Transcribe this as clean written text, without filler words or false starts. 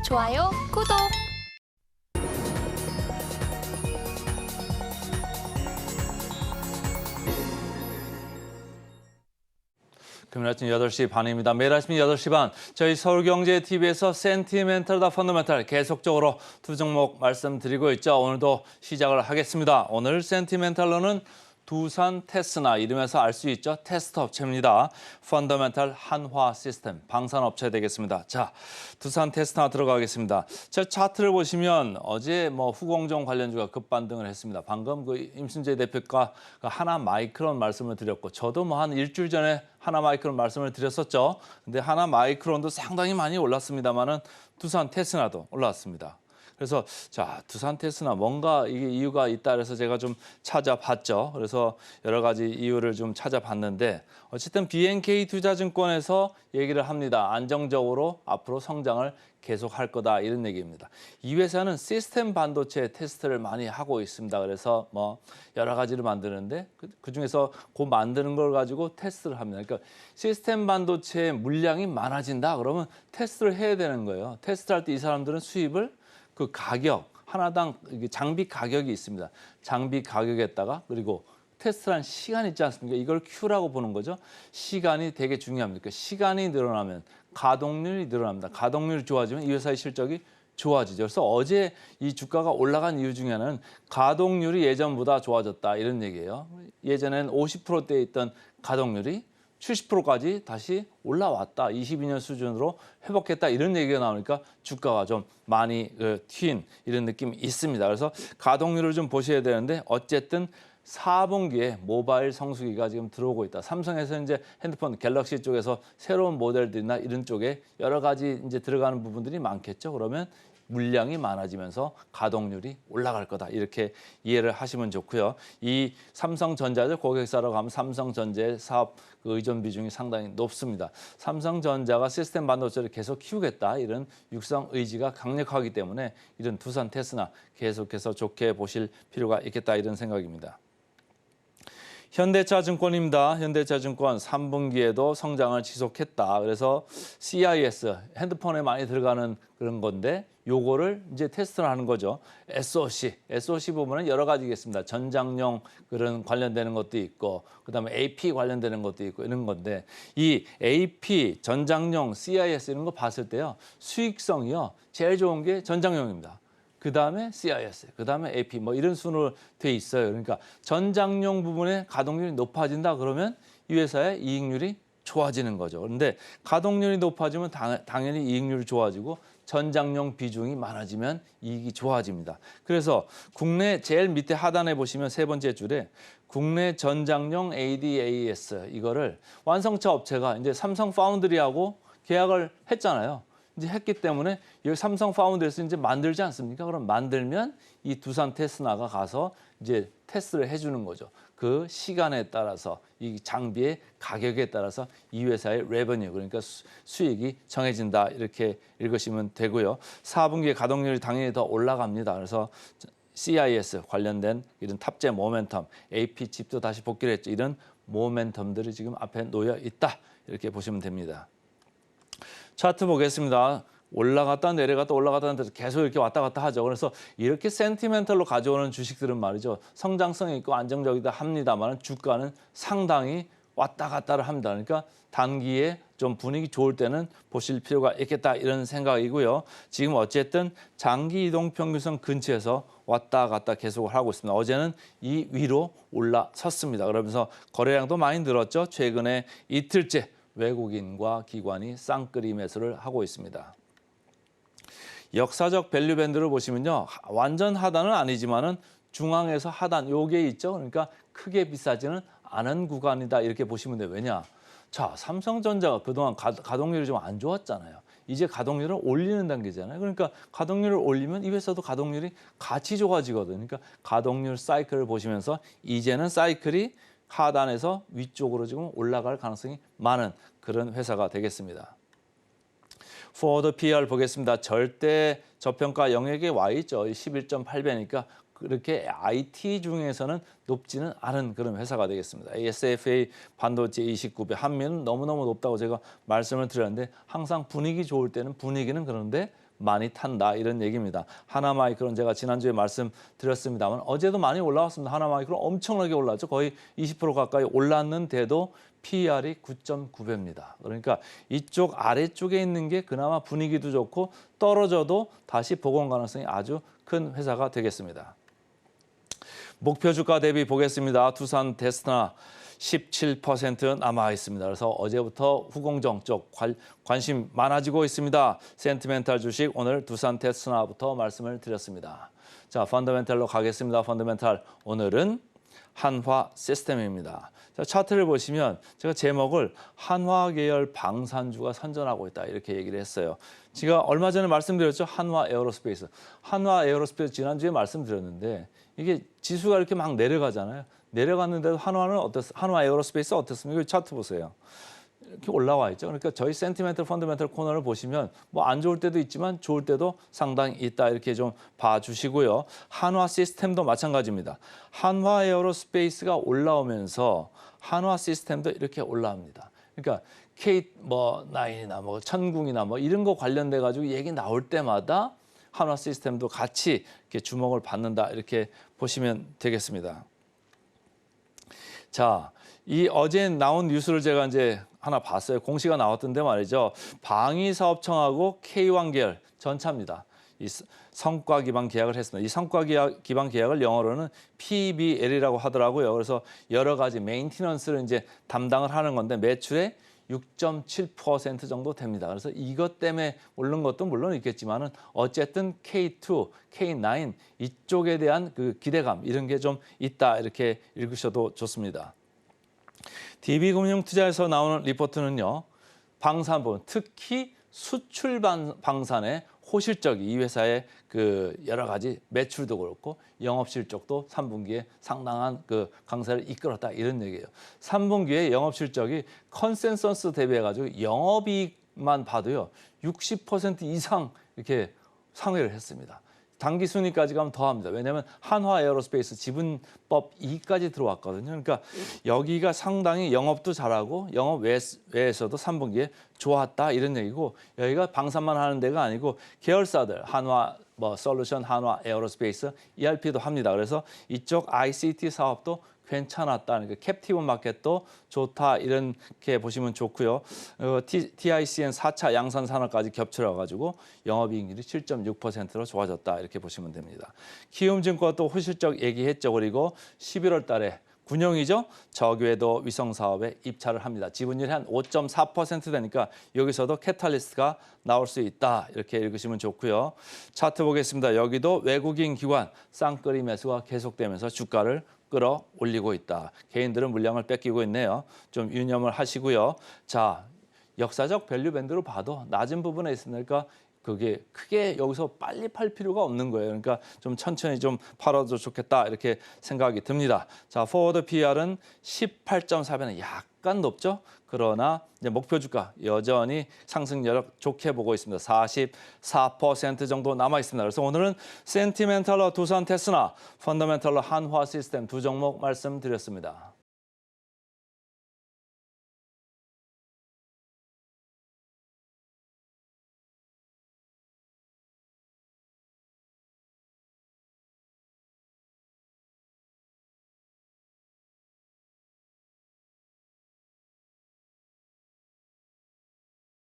좋아요, 구독! 금요일 아침 8시 반입니다. 매일 아침 8시 반 저희 서울경제TV에서 센티멘털다 펀더멘털 계속적으로 두 종목 말씀드리고 있죠. 오늘도 시작을 하겠습니다. 오늘 센티멘털로는 두산 테스나 이름에서 알 수 있죠. 테스트 업체입니다. 펀더멘털 한화 시스템 방산업체 되겠습니다. 자, 두산 테스나 들어가겠습니다. 제 차트를 보시면 어제 후공정 관련주가 급반등을 했습니다. 방금 그 임순재 대표가 하나 마이크론 말씀을 드렸고 저도 한 일주일 전에 하나 마이크론 말씀을 드렸었죠. 근데 하나 마이크론도 상당히 많이 올랐습니다만은 두산 테스나도 올랐습니다. 그래서 자, 두산 테스나 뭔가 이게 이유가 있다 그래서 제가 좀 찾아봤죠. 그래서 여러 가지 이유를 좀 찾아봤는데 어쨌든 BNK 투자증권에서 얘기를 합니다. 안정적으로 앞으로 성장을 계속할 거다 이런 얘기입니다. 이 회사는 시스템 반도체 테스트를 많이 하고 있습니다. 그래서 여러 가지를 만드는데 그중에서 그 만드는 걸 가지고 테스트를 합니다. 그러니까 시스템 반도체의 물량이 많아진다 그러면 테스트를 해야 되는 거예요. 테스트할 때 이 사람들은 수입을 그 가격 하나당 장비 가격이 있습니다. 장비 가격에다가 그리고 테스트한 시간 있지 않습니까? 이걸 Q라고 보는 거죠. 시간이 되게 중요합니다. 그러니까 시간이 늘어나면 가동률이 늘어납니다. 가동률이 좋아지면 이 회사의 실적이 좋아지죠. 그래서 어제 이 주가가 올라간 이유 중에 하나는 가동률이 예전보다 좋아졌다 이런 얘기예요. 예전엔 50%대에 있던 가동률이 70%까지 다시 올라왔다. 22년 수준으로 회복했다. 이런 얘기가 나오니까 주가가 좀 많이 튄 이런 느낌이 있습니다. 그래서 가동률을 좀 보셔야 되는데 어쨌든 4분기에 모바일 성수기가 지금 들어오고 있다. 삼성에서 이제 핸드폰 갤럭시 쪽에서 새로운 모델들이나 이런 쪽에 여러 가지 이제 들어가는 부분들이 많겠죠. 그러면 물량이 많아지면서 가동률이 올라갈 거다. 이렇게 이해를 하시면 좋고요. 이 삼성전자를 고객사로 가면 삼성전자의 사업 의존 비중이 상당히 높습니다. 삼성전자가 시스템 반도체를 계속 키우겠다. 이런 육성 의지가 강력하기 때문에 이런 두산 테스나 계속해서 좋게 보실 필요가 있겠다. 이런 생각입니다. 현대차증권입니다. 현대차증권 3분기에도 성장을 지속했다. 그래서 CIS, 핸드폰에 많이 들어가는 그런 건데 요거를 이제 테스트를 하는 거죠. SoC 부분은 여러 가지겠습니다. 전장용 그런 관련되는 것도 있고 그다음에 AP 관련되는 것도 있고 이런 건데 이 AP, 전장용, CIS 이런 거 봤을 때요. 수익성이요. 제일 좋은 게 전장용입니다. 그 다음에 CIS, 그 다음에 AP 이런 순으로 돼 있어요. 그러니까 전장용 부분의 가동률이 높아진다 그러면 이 회사의 이익률이 좋아지는 거죠. 그런데 가동률이 높아지면 당연히 이익률이 좋아지고 전장용 비중이 많아지면 이익이 좋아집니다. 그래서 국내 제일 밑에 하단에 보시면 세 번째 줄에 국내 전장용 ADAS 이거를 완성차 업체가 이제 삼성 파운드리하고 계약을 했잖아요. 이제 했기 때문에 여기 삼성 파운드에서 이제 만들지 않습니까? 그럼 만들면 이 두산 테스나가 가서 이제 테스트를 해주는 거죠. 그 시간에 따라서 이 장비의 가격에 따라서 이 회사의 레버뉴 그러니까 수익이 정해진다 이렇게 읽으시면 되고요. 4분기에 가동률이 당연히 더 올라갑니다. 그래서 CIS 관련된 이런 탑재 모멘텀, AP 칩도 다시 복귀를 했죠. 이런 모멘텀들이 지금 앞에 놓여 있다 이렇게 보시면 됩니다. 차트 보겠습니다. 올라갔다 내려갔다 올라갔다 내려갔다 계속 이렇게 왔다 갔다 하죠. 그래서 이렇게 센티멘털로 가져오는 주식들은 말이죠. 성장성이 있고 안정적이다 합니다만 주가는 상당히 왔다 갔다를 합니다. 그러니까 단기에 좀 분위기 좋을 때는 보실 필요가 있겠다 이런 생각이고요. 지금 어쨌든 장기 이동 평균선 근처에서 왔다 갔다 계속 하고 있습니다. 어제는 이 위로 올라섰습니다. 그러면서 거래량도 많이 늘었죠. 최근에 이틀째 외국인과 기관이 쌍끌이 매수를 하고 있습니다. 역사적 밸류 밴드를 보시면요. 완전 하단은 아니지만은 중앙에서 하단 요게 있죠. 그러니까 크게 비싸지는 않은 구간이다 이렇게 보시면 돼요. 왜냐? 자, 삼성전자가 그동안 가동률이 좀 안 좋았잖아요. 이제 가동률을 올리는 단계잖아요. 그러니까 가동률을 올리면 이 회사도 가동률이 같이 좋아지거든요. 그러니까 가동률 사이클을 보시면서 이제는 사이클이 하단에서 위쪽으로 지금 올라갈 가능성이 많은 그런 회사가 되겠습니다. 포워드 PER 보겠습니다. 절대 저평가 영역에 와 있죠. 11.8배니까 그렇게 IT 중에서는 높지는 않은 그런 회사가 되겠습니다. SFA 반도체 29배, 한미는 너무너무 높다고 제가 말씀을 드렸는데 항상 분위기 좋을 때는 분위기는 그런데 많이 탄다 이런 얘기입니다. 하나마이크론 제가 지난주에 말씀드렸습니다만 어제도 많이 올라왔습니다. 하나마이크론 엄청나게 올랐죠. 거의 20% 가까이 올랐는데도 PER이 9.9배입니다. 그러니까 이쪽 아래쪽에 있는 게 그나마 분위기도 좋고 떨어져도 다시 복원 가능성이 아주 큰 회사가 되겠습니다. 목표 주가 대비 보겠습니다. 두산 테스나 17% 남아 있습니다. 그래서 어제부터 후공정 쪽 관심 많아지고 있습니다. 센티멘탈 주식 오늘 두산 테스나부터 말씀을 드렸습니다. 자, 펀더멘탈로 가겠습니다. 펀더멘탈 오늘은 한화 시스템입니다. 자, 차트를 보시면 제가 제목을 한화 계열 방산주가 선전하고 있다 이렇게 얘기를 했어요. 제가 얼마 전에 말씀드렸죠. 한화 에어로스페이스. 한화 에어로스페이스 지난주에 말씀드렸는데 이게 지수가 이렇게 막 내려가잖아요. 내려갔는데도 한화 에어로스페이스 어떻습니까? 이 차트 보세요. 이렇게 올라와 있죠. 그러니까 저희 센티멘털 펀더멘털 코너를 보시면 뭐 안 좋을 때도 있지만 좋을 때도 상당히 있다 이렇게 좀 봐주시고요. 한화 시스템도 마찬가지입니다. 한화 에어로스페이스가 올라오면서 한화 시스템도 이렇게 올라옵니다. 그러니까 K9이나 뭐 천궁이나 뭐 이런 거 관련돼 가지고 얘기 나올 때마다 한화 시스템도 같이 이렇게 주목을 받는다 이렇게 보시면 되겠습니다. 자, 이 어제 나온 뉴스를 제가 이제 하나 봤어요. 공시가 나왔던데 말이죠. 방위사업청하고 K1 계열 전차입니다. 이 성과 기반 계약을 했습니다. 이 성과 기반 계약을 영어로는 PBL이라고 하더라고요. 그래서 여러 가지 메인티넌스를 이제 담당을 하는 건데 매출의 6.7% 정도 됩니다. 그래서 이것 때문에 오른 것도 물론 있겠지만은 어쨌든 K2, K9 이쪽에 대한 그 기대감 이런 게 좀 있다 이렇게 읽으셔도 좋습니다. DB금융투자에서 나오는 리포트는요. 방산 부분, 특히 수출 방산의 호실적이 이 회사의 그 여러 가지 매출도 그렇고 영업 실적도 3분기에 상당한 그 강세를 이끌었다 이런 얘기예요. 3분기에 영업 실적이 컨센서스 대비해 가지고 영업이익만 봐도요. 60% 이상 이렇게 상회를 했습니다. 당기 순위까지 가면 더합니다. 왜냐하면 한화 에어로스페이스 지분법 2까지 들어왔거든요. 그러니까 여기가 상당히 영업도 잘하고 영업 외에서도 3분기에 좋았다 이런 얘기고 여기가 방산만 하는 데가 아니고 계열사들 한화 솔루션, 한화 에어로스페이스, ERP도 합니다. 그래서 이쪽 ICT 사업도 괜찮았다. 캡티브 마켓도 좋다. 이렇게 보시면 좋고요. TICN 4차 양산 산업까지 겹쳐져 가지고 영업이익률이 7.6%로 좋아졌다. 이렇게 보시면 됩니다. 키움증권도 호실적 얘기했죠. 그리고 11월 달에 군용이죠. 저궤도 위성 사업에 입찰을 합니다. 지분율이 한 5.4% 되니까 여기서도 캐탈리스트가 나올 수 있다. 이렇게 읽으시면 좋고요. 차트 보겠습니다. 여기도 외국인 기관 쌍끌이 매수가 계속되면서 주가를 끌어올리고 있다. 개인들은 물량을 뺏기고 있네요. 좀 유념을 하시고요. 자, 역사적 밸류 밴드로 봐도 낮은 부분에 있으니까 그게 크게 여기서 빨리 팔 필요가 없는 거예요. 그러니까 좀 천천히 좀 팔아도 좋겠다 이렇게 생각이 듭니다. 자, 포워드 PR은 18.4배는 약간 높죠. 그러나 이제 목표 주가 여전히 상승 여력 좋게 보고 있습니다. 44% 정도 남아 있습니다. 그래서 오늘은 센티멘탈러 두산 테스나, 펀더멘탈러 한화 시스템 두 종목 말씀드렸습니다.